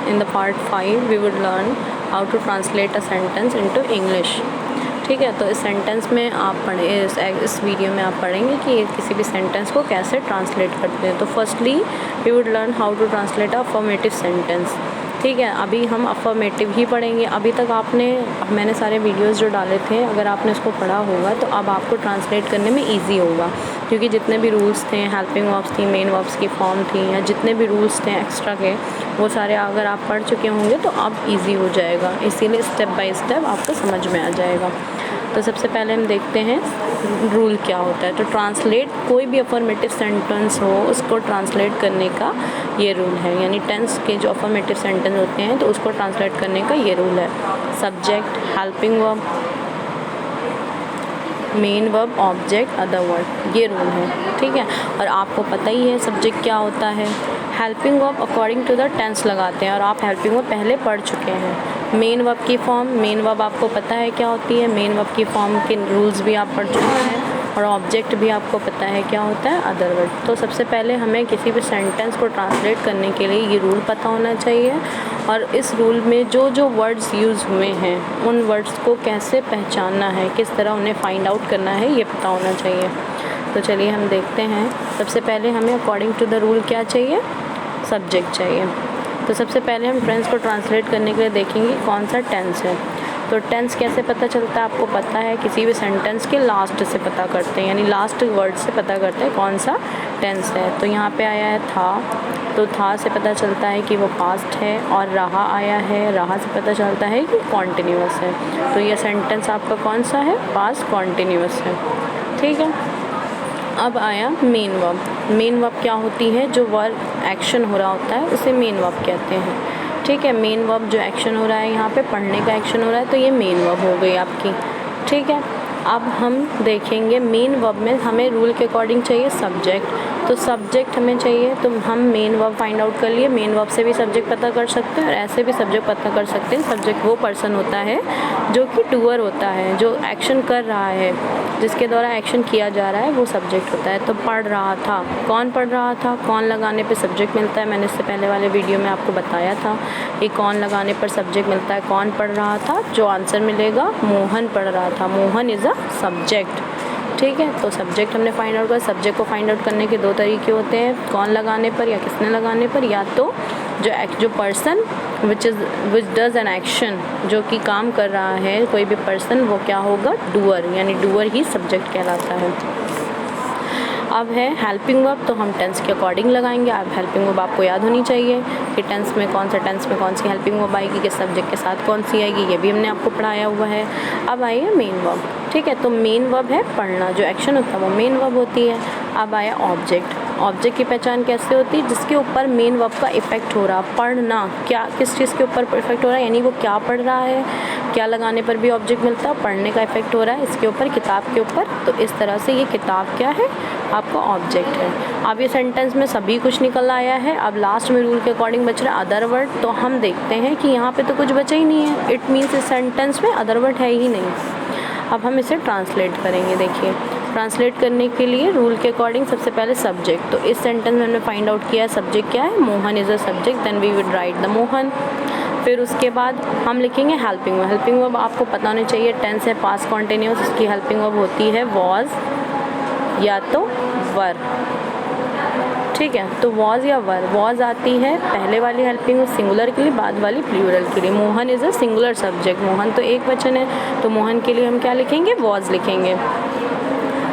in the part 5 we would learn how to translate a sentence into English. ठीक है, तो इस sentence में आप पढ़े इस वीडियो में आप पढ़ेंगे कि किसी भी सेंटेंस को कैसे ट्रांसलेट करते हैं। तो firstly we would learn how to translate a affirmative sentence. ठीक है, अभी हम अफर्मेटिव ही पढ़ेंगे। अभी तक मैंने सारे वीडियोस जो डाले थे, अगर आपने उसको पढ़ा होगा तो अब आपको ट्रांसलेट करने में इजी होगा, क्योंकि जितने भी रूल्स थे, हेल्पिंग वर्ब्स थी, मेन वर्ब्स की फॉर्म थी, या जितने भी रूल्स थे एक्स्ट्रा के, वो सारे अगर आप पढ़ चुके होंगे तो अब इजी हो जाएगा। इसीलिए स्टेप बाय स्टेप आपको समझ में आ जाएगा। तो सबसे पहले हम देखते हैं रूल क्या होता है। तो ट्रांसलेट, कोई भी अफर्मेटिव सेंटेंस हो उसको ट्रांसलेट करने का ये रूल है, यानी टेंस के जो अफर्मेटिव सेंटेंस होते हैं तो उसको ट्रांसलेट करने का ये रूल है। Subject, helping verb, main verb, object, other word, ये रूल है। ठीक है, और आपको पता ही है सब्जेक्ट क्या होता है। Helping verb according to the tense लगाते हैं, और आप हेल्पिंग वर्ब पहले पढ़ चुके हैं। मेन वर्ब की फॉर्म, मेन वर्ब आपको पता है क्या होती है, मेन वर्ब की फॉर्म के रूल्स भी आप पढ़ चुके हैं, और ऑब्जेक्ट भी आपको पता है क्या होता है, अदर वर्ड। तो सबसे पहले हमें किसी भी सेंटेंस को ट्रांसलेट करने के लिए ये रूल पता होना चाहिए, और इस रूल में जो जो वर्ड्स यूज़ हुए हैं उन वर्ड्स को कैसे पहचानना है, किस तरह उन्हें फाइंड आउट करना है, ये पता होना चाहिए। तो चलिए हम देखते हैं। सबसे पहले हमें अकॉर्डिंग टू द रूल क्या चाहिए, सब्जेक्ट चाहिए। तो सबसे पहले हम टेंस को ट्रांसलेट करने के लिए देखेंगे कौन सा टेंस है। तो टेंस कैसे पता चलता है, आपको पता है, किसी भी सेंटेंस के लास्ट से पता करते हैं, यानी लास्ट वर्ड से पता करते हैं कौन सा टेंस है। तो यहाँ पे आया है था, तो था से पता चलता है कि वो पास्ट है, और रहा आया है, रहा से पता चलता है कि कॉन्टिन्यूअस है। तो ये सेंटेंस आपका कौन सा है, पास्ट कॉन्टिन्यूअस है। ठीक है, अब आया मेन वर्ब। मेन वर्ब क्या होती है, जो वर्ब एक्शन हो रहा होता है उसे मेन वर्ब कहते हैं। ठीक है, मेन वर्ब जो एक्शन हो रहा है, यहाँ पे पढ़ने का एक्शन हो रहा है, तो ये मेन वर्ब हो गई आपकी। ठीक है, अब हम देखेंगे मेन वर्ब में हमें रूल के अकॉर्डिंग चाहिए सब्जेक्ट। तो सब्जेक्ट हमें चाहिए, तो हम मेन वर्ब फाइंड आउट कर लिए। मेन वर्ब से भी सब्जेक्ट पता कर सकते हैं और ऐसे भी सब्जेक्ट पता कर सकते हैं। सब्जेक्ट वो पर्सन होता है जो कि डूअर होता है, जो एक्शन कर रहा है, जिसके द्वारा एक्शन किया जा रहा है, वो सब्जेक्ट होता है। तो पढ़ रहा था, कौन पढ़ रहा था, कौन लगाने पे सब्जेक्ट मिलता है। मैंने इससे पहले वाले वीडियो में आपको बताया था कि कौन लगाने पर सब्जेक्ट मिलता है। कौन पढ़ रहा था, जो आंसर मिलेगा मोहन पढ़ रहा था, मोहन इज़ अ सब्जेक्ट। ठीक है, तो सब्जेक्ट हमने फाइंड आउट किया। सब्जेक्ट को फाइंड आउट करने के दो तरीके होते हैं, कौन लगाने पर या किसने लगाने पर, या तो जो person which does an action, जो कि काम कर रहा है कोई भी पर्सन, वो क्या होगा, डूअर, यानी डूअर ही सब्जेक्ट कहलाता है। अब है हेल्पिंग वर्ब, तो हम टेंस के अकॉर्डिंग लगाएंगे। अब हेल्पिंग वर्ब आपको याद होनी चाहिए कि टेंस में कौन सी हेल्पिंग वर्ब आएगी, किस सब्जेक्ट के साथ कौन सी आएगी, ये भी हमने आपको पढ़ाया हुआ है। अब आइए मेन वर्ब। ठीक है, तो मेन वर्ब है पढ़ना, जो एक्शन होता है वो मेन वर्ब होती है। अब आया ऑब्जेक्ट। ऑब्जेक्ट की पहचान कैसे होती है, जिसके ऊपर मेन वर्ब का इफेक्ट हो रहा, पढ़ना, क्या किस चीज़ के ऊपर इफेक्ट हो रहा है, यानी वो क्या पढ़ रहा है, क्या लगाने पर भी ऑब्जेक्ट मिलता है, पढ़ने का इफेक्ट हो रहा है इसके ऊपर, किताब के ऊपर। तो इस तरह से ये किताब क्या है, आपका ऑब्जेक्ट है। अब ये सेंटेंस में सभी कुछ निकल आया है। अब लास्ट में रूल के अकॉर्डिंग बच रहा है अदर वर्ड। तो हम देखते हैं कि यहाँ पे तो कुछ बचा ही नहीं है, इट मीन्स इस सेंटेंस में अदर वर्ड है ही नहीं। अब हम इसे ट्रांसलेट करेंगे। देखिए, ट्रांसलेट करने के लिए रूल के अकॉर्डिंग सबसे पहले सब्जेक्ट। तो इस सेंटेंस में हमने फाइंड आउट किया है सब्जेक्ट क्या है, Mohan is a subject, then we would write the Mohan. फिर उसके बाद हम लिखेंगे हेल्पिंग वर्ब। हेल्पिंग वर्ब आपको पता होना चाहिए, टेंस है पास्ट कॉन्टिन्यूअस, इसकी हेल्पिंग वर्ब होती है वॉज या तो वर। ठीक है, तो वॉज या वर। वॉज आती है पहले वाली हेल्पिंग वर्ब सिंगुलर के लिए, बाद वाली प्लूरल के लिए। Mohan is a singular subject, Mohan तो एक वचन है, तो मोहन के लिए हम क्या लिखेंगे, वॉज लिखेंगे।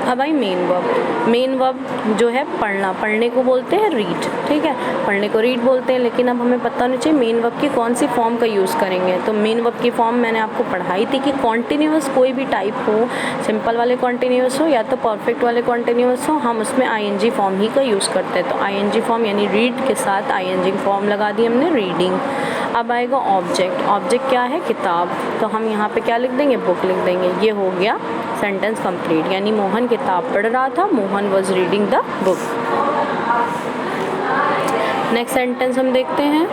अब आई मेन वर्ब। मेन वर्ब जो है पढ़ना, पढ़ने को बोलते हैं रीड। ठीक है, पढ़ने को रीड बोलते हैं, लेकिन अब हमें पता होना चाहिए मेन वर्ब की कौन सी फॉर्म का यूज़ करेंगे। तो मेन वर्ब की फॉर्म मैंने आपको पढ़ाई थी कि कॉन्टिन्यूअस कोई भी टाइप हो, सिंपल वाले कॉन्टिन्यूअस हो या तो परफेक्ट वाले कॉन्टिन्यूअस हो, हम उसमें आईएनजी फॉर्म ही का यूज़ करते हैं। तो आईएनजी फॉर्म यानी रीड के साथ आईएनजी फॉर्म लगा दी हमने, रीडिंग। अब आएगा ऑब्जेक्ट। ऑब्जेक्ट क्या है, किताब। तो हम यहाँ पे क्या लिख देंगे, बुक लिख देंगे। ये हो गया सेंटेंस कंप्लीट, यानी मोहन किताब पढ़ रहा था, Mohan was reading the book. Next sentence हम देखते हैं,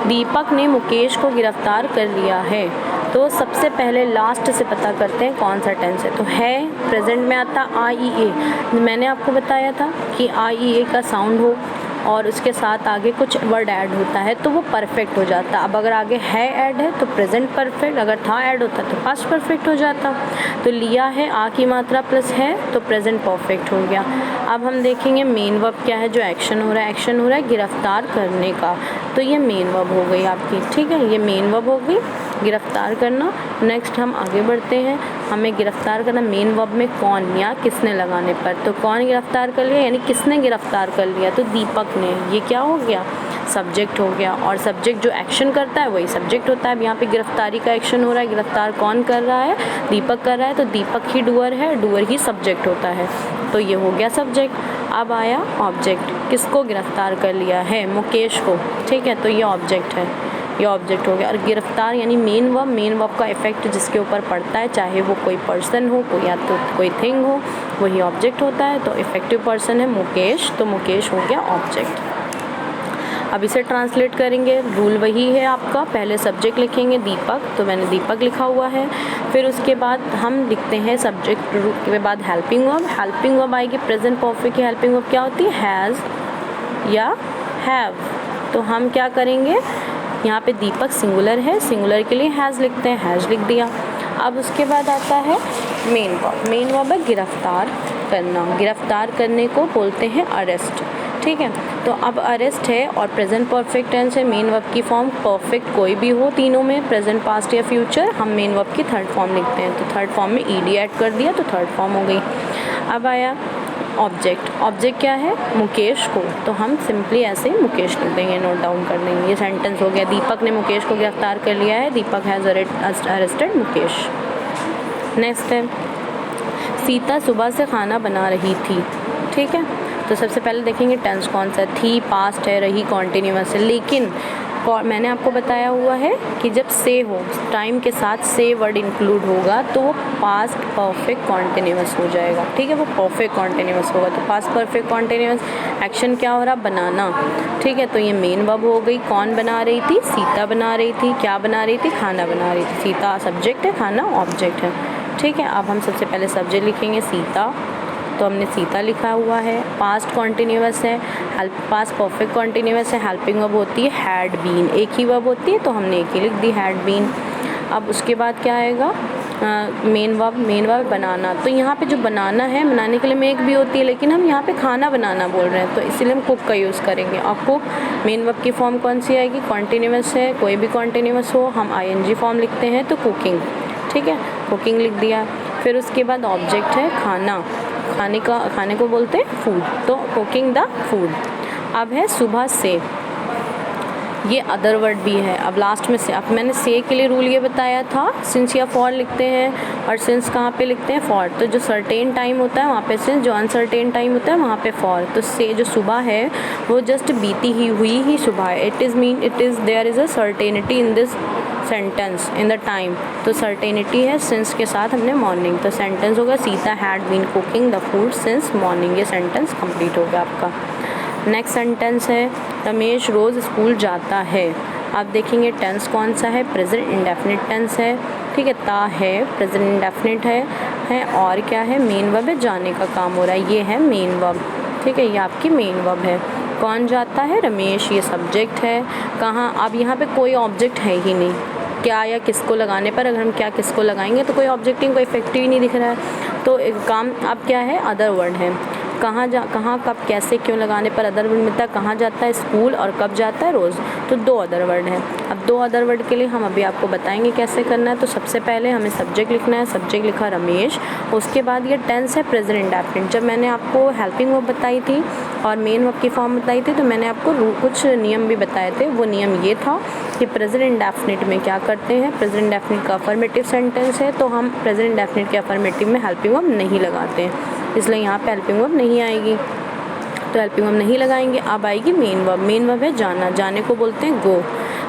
दीपक ने मुकेश को गिरफ्तार कर लिया है। तो सबसे पहले लास्ट से पता करते हैं कौन सा टेंस है। तो है प्रेजेंट में आता आई ई ए। मैंने आपको बताया था कि आई ई ए का साउंड हो और उसके साथ आगे कुछ वर्ड ऐड होता है तो वो परफेक्ट हो जाता। अब अगर आगे है ऐड है तो प्रेजेंट परफेक्ट, अगर था ऐड होता तो पास्ट परफेक्ट हो जाता। तो लिया है आ की मात्रा प्लस है तो प्रेजेंट परफेक्ट हो गया। अब हम देखेंगे मेन वर्ब क्या है, जो एक्शन हो रहा है, एक्शन हो रहा है गिरफ्तार करने का, तो ये मेन वर्ब हो गई आपकी, ठीक है, ये मेन वर्ब हो गई गिरफ्तार करना। नेक्स्ट हम आगे बढ़ते हैं, हमें गिरफ्तार करना मेन वर्ब में कौन या किसने लगाने पर, तो कौन गिरफ्तार कर लिया यानी किसने गिरफ्तार कर लिया, तो दीपक ने, ये क्या हो गया, सब्जेक्ट हो गया। और सब्जेक्ट जो एक्शन करता है वही सब्जेक्ट होता है। अब यहाँ पे गिरफ्तारी का एक्शन हो रहा है, गिरफ्तार कौन कर रहा है, दीपक कर रहा है, तो दीपक ही डूअर है, डूअर ही सब्जेक्ट होता है, तो ये हो गया सब्जेक्ट। अब आया ऑब्जेक्ट, किसको गिरफ्तार कर लिया है, मुकेश को, ठीक है, तो ये ऑब्जेक्ट है, ये ऑब्जेक्ट हो गया। और गिरफ्तार यानी मेन वर्ब का इफेक्ट जिसके ऊपर पड़ता है, चाहे वो कोई पर्सन हो, कोई या तो कोई थिंग हो, वही ऑब्जेक्ट होता है। तो इफेक्टिव पर्सन है मुकेश, तो मुकेश हो गया ऑब्जेक्ट। अब इसे ट्रांसलेट करेंगे, रूल वही है आपका, पहले सब्जेक्ट लिखेंगे दीपक, तो मैंने दीपक लिखा हुआ है। फिर उसके बाद हम लिखते हैं सब्जेक्ट के बाद हेल्पिंग वर्ब, हेल्पिंग वर्ब आएगी प्रेजेंट परफेक्ट की हेल्पिंग वर्ब क्या होती है, हैज़ या हैव। तो हम क्या करेंगे, यहाँ पे दीपक सिंगुलर है, सिंगुलर के लिए हैज़ लिखते हैं, हैज़ लिख दिया। अब उसके बाद आता है मेन वर्ब, मेन वर्ब है गिरफ्तार करना, गिरफ्तार करने को बोलते हैं अरेस्ट, ठीक है। तो अब अरेस्ट है और प्रेजेंट परफेक्ट टेंस है, मेन वर्ब की फॉर्म परफेक्ट कोई भी हो तीनों में, प्रेजेंट पास्ट या फ्यूचर, हम मेन वर्ब की थर्ड फॉर्म लिखते हैं, तो थर्ड फॉर्म में ईडी ऐड कर दिया तो थर्ड फॉर्म हो गई। अब आया ऑब्जेक्ट, ऑब्जेक्ट क्या है, मुकेश को, तो हम सिंपली ऐसे ही मुकेश लिख देंगे, नोट डाउन कर देंगे, ये सेंटेंस हो गया, दीपक ने मुकेश को गिरफ्तार कर लिया है, दीपक हैज़ अरेस्टेड मुकेश। नेक्स्ट है सीता सुबह से खाना बना रही थी, ठीक है। तो सबसे पहले देखेंगे टेंस कौन सा, थी पास्ट है, रही कॉन्टिन्यूअस है, लेकिन मैंने आपको बताया हुआ है कि जब से हो, टाइम के साथ से वर्ड इंक्लूड होगा तो वो पास्ट परफेक्ट कॉन्टिन्यूअस हो जाएगा, ठीक है, वो परफेक्ट कॉन्टिन्यूअस होगा। तो पास्ट परफेक्ट कॉन्टिन्यूअस, एक्शन क्या हो रहा, बनाना, ठीक है, तो ये मेन वर्ब हो गई। कौन बना रही थी, सीता बना रही थी, क्या बना रही थी, खाना बना रही थी, सीता सब्जेक्ट है, खाना ऑब्जेक्ट है, ठीक है। अब हम सबसे पहले सब्जेक्ट लिखेंगे सीता, तो हमने सीता लिखा हुआ है, पास्ट कॉन्टिन्यूअस है, पास्ट परफेक्ट कॉन्टिन्यूअस है, हेल्पिंग वर्ब होती है हैड बीन, एक ही वर्ब होती है तो हमने एक ही लिख दी हैड बीन। अब उसके बाद क्या आएगा, मेन वर्ब बनाना, तो यहाँ पे जो बनाना है, बनाने के लिए मेक भी होती है, लेकिन हम यहाँ पे खाना बनाना बोल रहे हैं तो इसीलिए हम कुक का यूज़ करेंगे। और कुक मेन वर्ब की फॉर्म कौन सी आएगी, कॉन्टिन्यूअस है, कोई भी कॉन्टिन्यूअस हो, हम ING फॉर्म लिखते हैं तो कुकिंग, ठीक है, कुकिंग लिख दिया। फिर उसके बाद ऑब्जेक्ट है खाना, खाने को बोलते हैं फूड, तो कुकिंग द फूड। अब है सुबह से, ये अदर वर्ड भी है। अब लास्ट में से, अब मैंने से के लिए रूल ये बताया था, सिंस या फॉर लिखते हैं, और सिंस कहाँ पे लिखते हैं, फॉर, तो जो सर्टेन टाइम होता है वहाँ पे सिंस, जो अनसर्टेन टाइम होता है वहाँ पे फॉर। तो से जो सुबह है वो जस्ट बीती ही हुई ही सुबह है, it is there is a certainty in this sentence in the time, तो सर्टेनिटी है सिंस के साथ हमने मॉर्निंग, तो सेंटेंस होगा Sita had been cooking the food since morning, ये सेंटेंस कंप्लीट हो गया आपका। नेक्स्ट सेंटेंस है रमेश रोज़ स्कूल जाता है। आप देखेंगे टेंस कौन सा है, प्रेजेंट इंडेफिनिट टेंस है, ठीक है, ता है प्रेजेंट इंडेफिनिट है और क्या है, मेन वर्ब है, जाने का काम हो रहा है, ये है मेन वर्ब, ठीक है, ये आपकी मेन वर्ब है। कौन जाता है, रमेश, ये सब्जेक्ट है। कहाँ, अब यहाँ पे कोई ऑब्जेक्ट है ही नहीं, क्या या किसको लगाने पर, अगर हम क्या किसको लगाएंगे तो कोई ऑब्जेक्टिव, कोई इफेक्टिव ही नहीं दिख रहा है, तो एक काम अब क्या है, अदर वर्ड है। कहाँ कब कैसे क्यों लगाने पर अदर वर्ड मिलता है, कहाँ जाता है स्कूल और कब जाता है रोज़, तो दो अदर वर्ड हैं। अब दो अदर वर्ड के लिए हम अभी आपको बताएंगे कैसे करना है। तो सबसे पहले हमें सब्जेक्ट लिखना है, सब्जेक्ट लिखा रमेश, उसके बाद ये टेंस है प्रेजेंट इंडेफिनिट। जब मैंने आपको हेल्पिंग वर्ब बताई थी और मेन वर्ब की फॉर्म बताई थी तो मैंने आपको कुछ नियम भी बताए थे। वो नियम ये था कि प्रेजेंट इंडेफिनिट में क्या करते हैं, प्रेजेंट इंडेफिनिट का अफर्मेटिव सेंटेंस है तो हम प्रेजेंट इंडेफिनिट के अफर्मेटिव में हेल्पिंग वर्ब नहीं लगाते हैं, इसलिए यहाँ पे हेल्पिंग वर्ब नहीं आएगी, तो हेल्पिंग वर्ब नहीं लगाएंगे। अब आएगी मेन वर्ब, मेन वर्ब है जाना, जाने को बोलते हैं गो।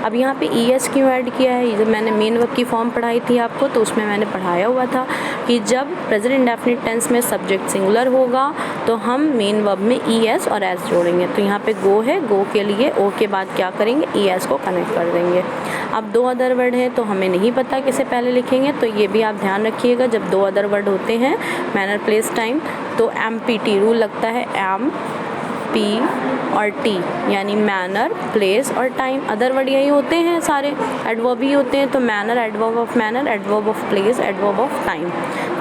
अब यहाँ पे ES क्यों ऐड किया है, जब मैंने मेन वर्ब की फॉर्म पढ़ाई थी आपको तो उसमें मैंने पढ़ाया हुआ था कि जब प्रेजेंट इंडेफिनिट टेंस में सब्जेक्ट सिंगुलर होगा तो हम मेन वर्ब में ES और S जोड़ेंगे। तो यहाँ पे गो है, गो के लिए ओ के बाद क्या करेंगे, ES को कनेक्ट कर देंगे। अब दो अदर वर्ड है तो हमें नहीं पता किसे पहले लिखेंगे, तो ये भी आप ध्यान रखिएगा जब दो अदर वर्ड होते हैं मैनर प्लेस टाइम तो MPT रूल लगता है, एम पी और टी, यानी मैनर, प्लेस और टाइम। अदर वर्ड यही होते हैं सारे, एडवर्ब ही होते हैं। तो manner, adverb of manner, adverb of place, adverb of time.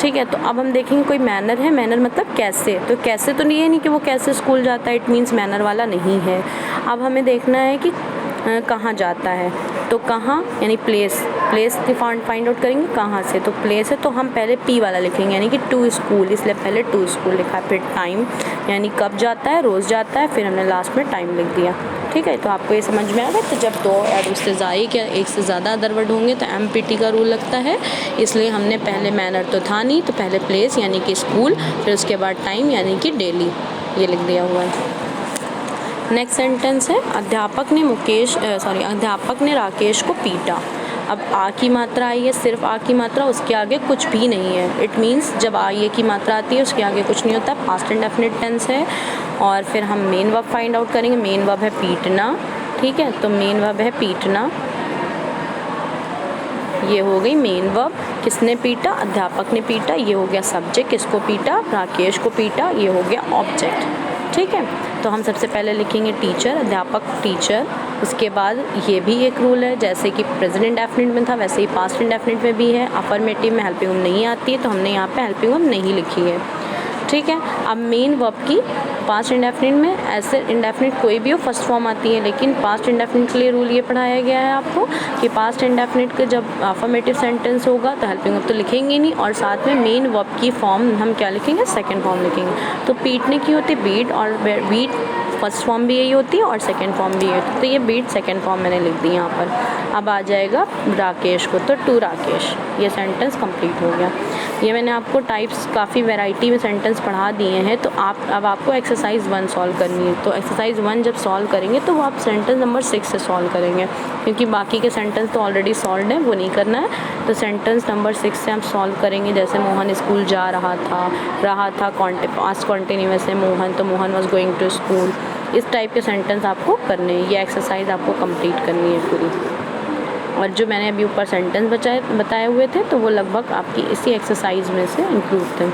ठीक है, तो अब हम देखेंगे कोई मैनर है, मैनर मतलब कैसे। तो कैसे तो ये नहीं कि वो कैसे स्कूल जाता है, इट मीन्स मैनर वाला नहीं है। अब हमें देखना है कि कहाँ जाता है, तो कहाँ यानी प्लेस, प्लेस फाइंड आउट करेंगे कहाँ से। तो प्लेस है तो हम पहले पी वाला लिखेंगे, यानी कि टू स्कूल, इसलिए पहले टू स्कूल लिखा है। फिर टाइम यानी कब जाता है, रोज़ जाता है, फिर हमने लास्ट में टाइम लिख दिया। ठीक है, तो आपको ये समझ में आ गया। तो जब दो या उससे ज़्यादा या एक से ज़्यादा अदर वर्ड होंगे तो MPT का रूल लगता है। इसलिए हमने पहले मैनर तो था नहीं, तो पहले प्लेस यानी कि स्कूल, फिर उसके बाद टाइम यानी कि डेली, ये लिख दिया हुआ है। नेक्स्ट सेंटेंस है अध्यापक ने राकेश को पीटा। अब आ की मात्रा आई है, सिर्फ आ की मात्रा, उसके आगे कुछ भी नहीं है। इट मीन्स जब ये की मात्रा आती है उसके आगे कुछ नहीं होता, पास्ट इंडेफिनिट टेंस है। और फिर हम मेन वर्ब फाइंड आउट करेंगे। मेन वर्ब है पीटना। ठीक है, तो मेन वर्ब है पीटना, ये हो गई मेन वर्ब। किसने पीटा, अध्यापक ने पीटा, ये हो गया सब्जेक्ट। किसको पीटा, राकेश को पीटा, ये हो गया ऑब्जेक्ट। ठीक है, तो हम सबसे पहले लिखेंगे टीचर, अध्यापक टीचर। उसके बाद ये भी एक रूल है, जैसे कि प्रेजेंट इंडेफिनिट में था वैसे ही पास्ट इंडेफिनिट में भी है। अफर्मेटिव में हेल्पिंग वर्ब नहीं आती है, तो हमने यहाँ पे हेल्पिंग वर्ब नहीं लिखी है। ठीक है, अब मेन वर्ब की पास्ट इंडेफिनिट में ऐसे इंडेफिनिट कोई भी हो फर्स्ट फॉर्म आती है, लेकिन पास्ट इंडेफिनिट के लिए रूल ये पढ़ाया गया है आपको कि पास्ट इंडेफिनिट का जब अफर्मेटिव सेंटेंस होगा तो हेल्पिंग वर्ब तो लिखेंगे नहीं, और साथ में मेन वर्ब की फॉर्म हम क्या लिखेंगे, सेकंड फॉर्म लिखेंगे। तो पीटने की होती है बीट, और बीट फर्स्ट फॉर्म भी यही होती है और सेकंड फॉर्म भी यही होती है। तो ये बीट सेकंड फॉर्म मैंने लिख दी यहाँ पर। अब आ जाएगा राकेश को, तो टू राकेश, ये सेंटेंस कंप्लीट हो गया। ये मैंने आपको टाइप्स काफ़ी वैरायटी में सेंटेंस पढ़ा दिए हैं। तो अब आपको एक्सरसाइज 1 सॉल्व करनी है। तो एक्सरसाइज 1 जब सॉल्व करेंगे तो वो आप सेंटेंस नंबर 6 से सॉल्व करेंगे, क्योंकि बाकी के सेंटेंस तो ऑलरेडी सॉल्व है, वो नहीं करना है। तो सेंटेंस नंबर 6 से हम सॉल्व करेंगे। जैसे मोहन स्कूल जा रहा था पास्ट कॉन्टिन्यूअस है मोहन, तो Mohan was going to school. इस टाइप के सेंटेंस आपको करने हैं। ये एक्सरसाइज आपको कंप्लीट करनी है पूरी। और जो मैंने अभी ऊपर सेंटेंस बताए हुए थे तो वो लगभग आपकी इसी एक्सरसाइज में से इंक्लूड थे।